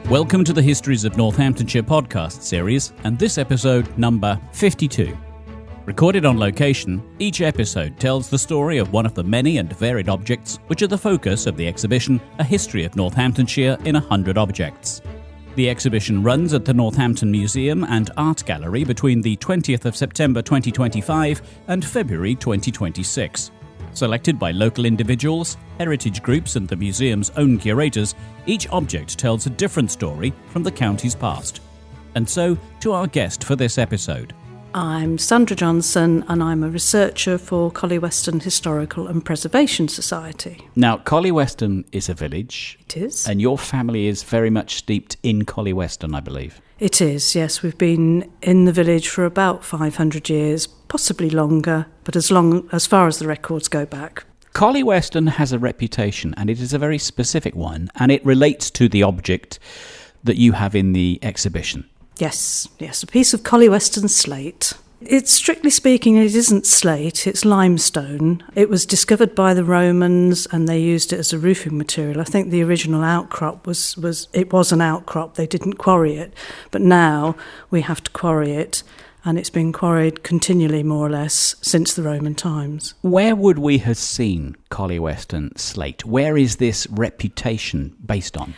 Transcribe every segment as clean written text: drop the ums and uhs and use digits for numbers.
Welcome to the Histories of Northamptonshire podcast series, and this episode number 52. Recorded on location, each episode tells the story of one of the many and varied objects which are the focus of the exhibition A History of Northamptonshire in 100 Objects. The exhibition runs at the Northampton Museum and Art Gallery between the 20th of September 2025 and February 2026. Selected by local individuals, heritage groups and the museum's own curators, each object tells a different story from the county's past. And so, to our guest for this episode. I'm Sandra Johnson and I'm a researcher for Collyweston Historical and Preservation Society. Now, Collyweston is a village. It is. And your family is very much steeped in Collyweston, I believe. It is, yes. We've been in the village for about 500 years, possibly longer, but as far as the records go back. Collyweston has a reputation, and it is a very specific one, and it relates to the object that you have in the exhibition. Yes, a piece of Collyweston Slate. It's strictly speaking, it isn't slate, it's limestone. It was discovered by the Romans and they used it as a roofing material. I think the original outcrop was an outcrop, they didn't quarry it. But now we have to quarry it, and it's been quarried continually, more or less, since the Roman times. Where would we have seen Collyweston Slate? Where is this reputation based on?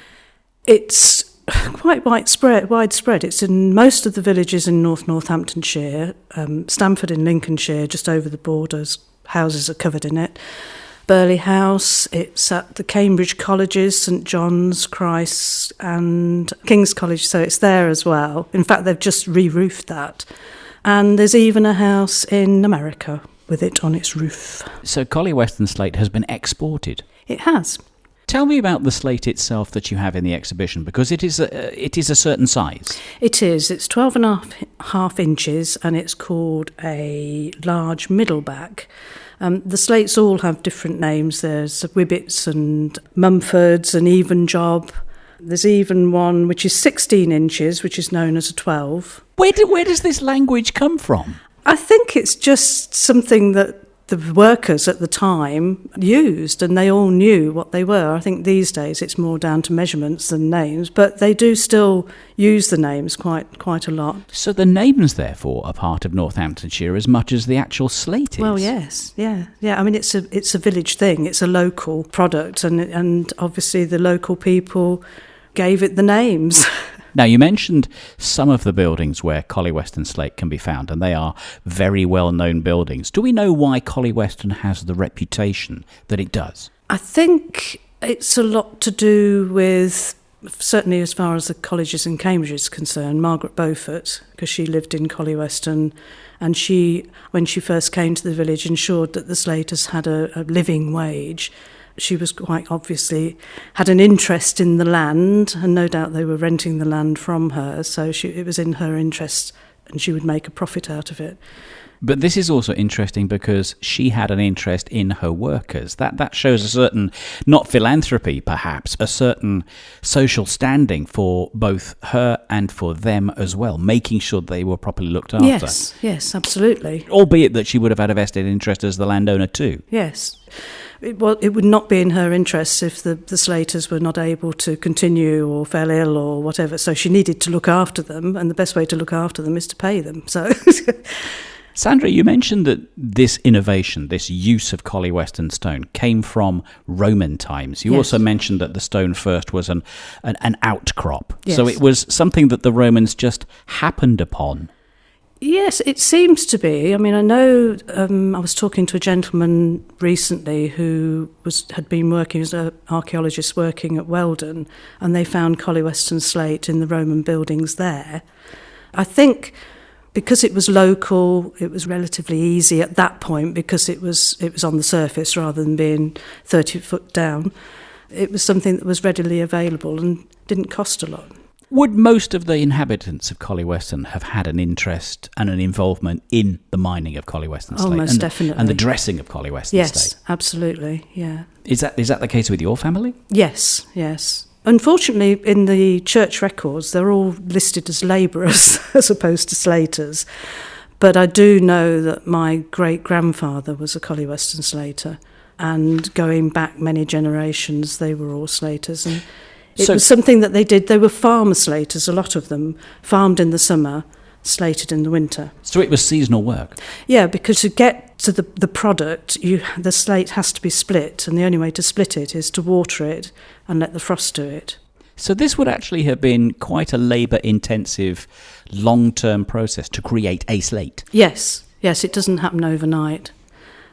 It's quite widespread. It's in most of the villages in Northamptonshire, Stamford in Lincolnshire, just over the borders, houses are covered in it. Burley House, it's at the Cambridge colleges, St John's, Christ's and King's College, so it's there as well. In fact, they've just re-roofed that. And there's even a house in America with it on its roof. So Collyweston Slate has been exported? It has. Tell me about the slate itself that you have in the exhibition, because it is a certain size. It is. It's 12.5 inches and it's called a large middleback. The slates all have different names. There's Wibbits and Mumfords and Even Job. There's even one which is 16 inches, which is known as a 12. Where does this language come from? I think it's just something that the workers at the time used, and they all knew what they were. I think these days it's more down to measurements than names, but they do still use the names quite a lot. So the names, therefore, are part of Northamptonshire as much as the actual slate is? Well, yes, yeah. I mean, it's a village thing. It's a local product, and obviously the local people gave it the names. Now, you mentioned some of the buildings where Collyweston Slate can be found, and they are very well-known buildings. Do we know why Collyweston has the reputation that it does? I think it's a lot to do with, certainly as far as the colleges in Cambridge is concerned, Margaret Beaufort, because she lived in Collyweston, and she, when she first came to the village, ensured that the Slaters had a living wage. She was quite obviously had an interest in the land, and no doubt they were renting the land from her, so it was in her interest and she would make a profit out of it. But this is also interesting because she had an interest in her workers. That shows a certain, not philanthropy perhaps, a certain social standing for both her and for them as well, making sure they were properly looked after. Yes, absolutely. Albeit that she would have had a vested interest as the landowner too. Yes. It would not be in her interests if the Slaters were not able to continue or fell ill or whatever. So she needed to look after them, and the best way to look after them is to pay them. So, Sandra, you mentioned that this innovation, this use of Collyweston stone, came from Roman times. You also mentioned that the stone first was an outcrop. Yes. So it was something that the Romans just happened upon. Yes, it seems to be. I mean, I know I was talking to a gentleman recently who had been working as an archaeologist working at Weldon, and they found Collyweston Slate in the Roman buildings there. I think because it was local, it was relatively easy at that point because it was on the surface rather than being 30 foot down. It was something that was readily available and didn't cost a lot. Would most of the inhabitants of Collyweston have had an interest and an involvement in the mining of Collyweston Slate? Most definitely. And the dressing of Collyweston Slate? Yes, absolutely, yeah. Is that the case with your family? Yes. Unfortunately, in the church records, they're all listed as labourers as opposed to slaters. But I do know that my great-grandfather was a Collyweston slater, and going back many generations, they were all slaters. And It was something that they did. They were farmer slaters, a lot of them, farmed in the summer, slated in the winter. So it was seasonal work? Yeah, because to get to the product, the slate has to be split, and the only way to split it is to water it and let the frost do it. So this would actually have been quite a labour-intensive, long-term process to create a slate? Yes, it doesn't happen overnight.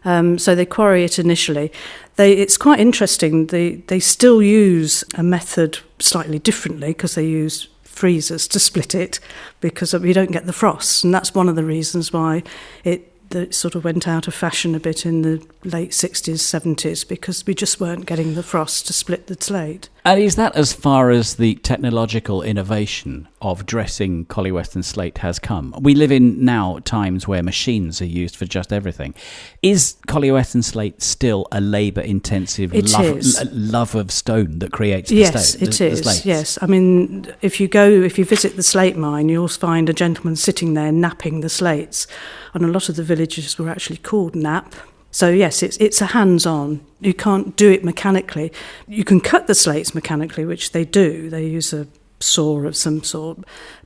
So they quarry it initially. It's quite interesting. They still use a method slightly differently because they use freezers to split it because you don't get the frost. And that's one of the reasons why it sort of went out of fashion a bit in the late 60s, 70s, because we just weren't getting the frost to split the slate. And is that as far as the technological innovation of dressing Collyweston Slate has come? We live in now times where machines are used for just everything. Is Collyweston Slate still a labour-intensive love of stone that creates the slate? Yes, it is. Yes, I mean, if you visit the slate mine, you'll find a gentleman sitting there napping the slates, and a lot of the villages were actually called Nap. So yes, it's a hands-on. You can't do it mechanically. You can cut the slates mechanically, which they do. They use a saw of some sort.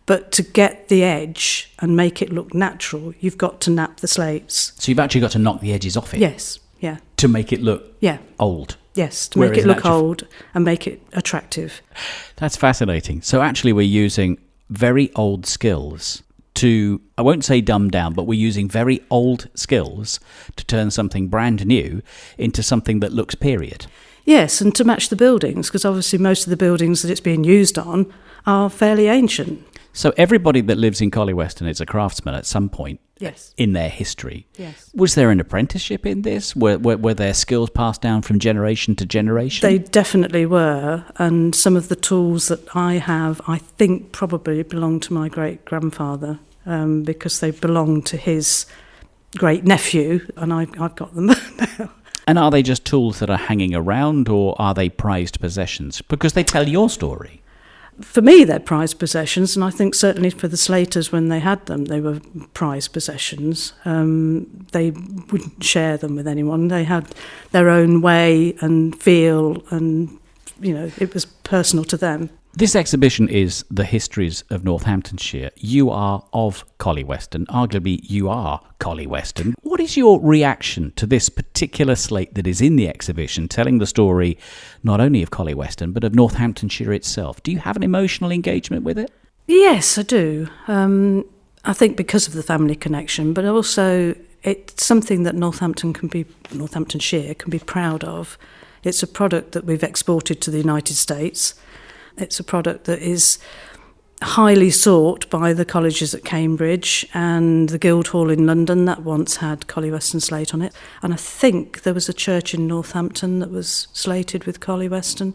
But to get the edge and make it look natural, you've got to nap the slates. So you've actually got to knock the edges off it? Yes, yeah. To make it look old? Yes, to make it look old and make it attractive. That's fascinating. So actually we're using very old skills to, I won't say dumb down, but we're using very old skills to turn something brand new into something that looks period. Yes, and to match the buildings, because obviously most of the buildings that it's being used on are fairly ancient. So everybody that lives in Collyweston is a craftsman at some point yes. in their history. Yes. Was there an apprenticeship in this? Were their skills passed down from generation to generation? They definitely were, and some of the tools that I have, I think probably belong to my great-grandfather, because they belong to his great-nephew, and I've got them now. And are they just tools that are hanging around, or are they prized possessions? Because they tell your story. For me, they're prized possessions, and I think certainly for the Slaters, when they had them, they were prized possessions. They wouldn't share them with anyone. They had their own way and feel, and, it was personal to them. This exhibition is The Histories of Northamptonshire. You are of Collyweston. Arguably, you are Collyweston. What is your reaction to this particular slate that is in the exhibition, telling the story not only of Collyweston, but of Northamptonshire itself? Do you have an emotional engagement with it? Yes, I do. I think because of the family connection, but also it's something that Northamptonshire can be proud of. It's a product that we've exported to the United States. It's a product that is highly sought by the colleges at Cambridge and the Guildhall in London that once had Collyweston Slate on it. And I think there was a church in Northampton that was slated with Collyweston.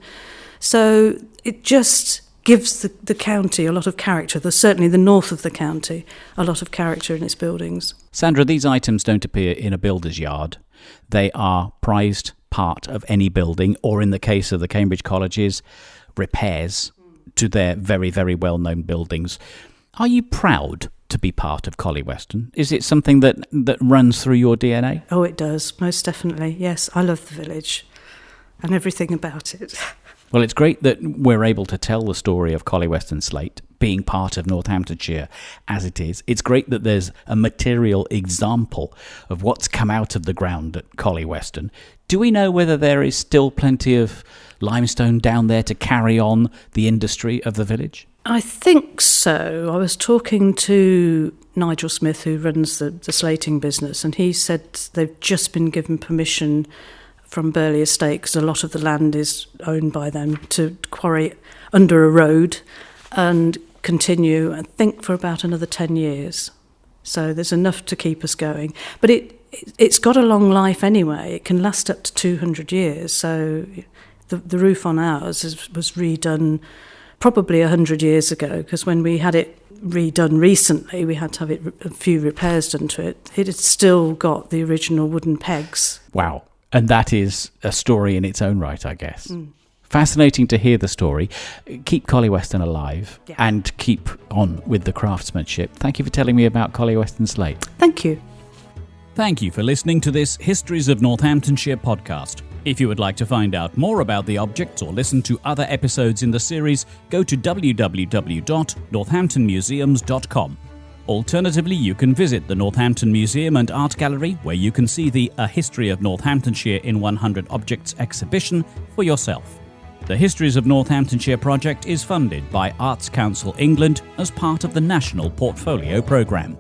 So it just gives the county a lot of character. There's certainly the north of the county, a lot of character in its buildings. Sandra, these items don't appear in a builder's yard. They are prized part of any building, or in the case of the Cambridge colleges, repairs to their very, very well-known buildings. Are you proud to be part of Collyweston? Is it something that runs through your DNA? Oh, it does, most definitely. Yes, I love the village and everything about it. Well, it's great that we're able to tell the story of Collyweston Slate, being part of Northamptonshire as it is. It's great that there's a material example of what's come out of the ground at Collyweston. Do we know whether there is still plenty of limestone down there to carry on the industry of the village? I think so. I was talking to Nigel Smith, who runs the slating business, and he said they've just been given permission from Burley Estate, because a lot of the land is owned by them, to quarry under a road and continue, I think, for about another 10 years. So there's enough to keep us going. But it's got a long life anyway. It can last up to 200 years. So the roof on ours was redone probably 100 years ago, because when we had it redone recently, we had to have a few repairs done to it. It had still got the original wooden pegs. Wow. And that is a story in its own right, I guess. Fascinating to hear the story. Keep Collyweston alive and keep on with the craftsmanship. Thank you for telling me about Collyweston Slate. Thank you. Thank you for listening to this Histories of Northamptonshire podcast. If you would like to find out more about the objects or listen to other episodes in the series, go to www.northamptonmuseums.com. Alternatively, you can visit the Northampton Museum and Art Gallery, where you can see the A History of Northamptonshire in 100 Objects exhibition for yourself. The Histories of Northamptonshire project is funded by Arts Council England as part of the National Portfolio Programme.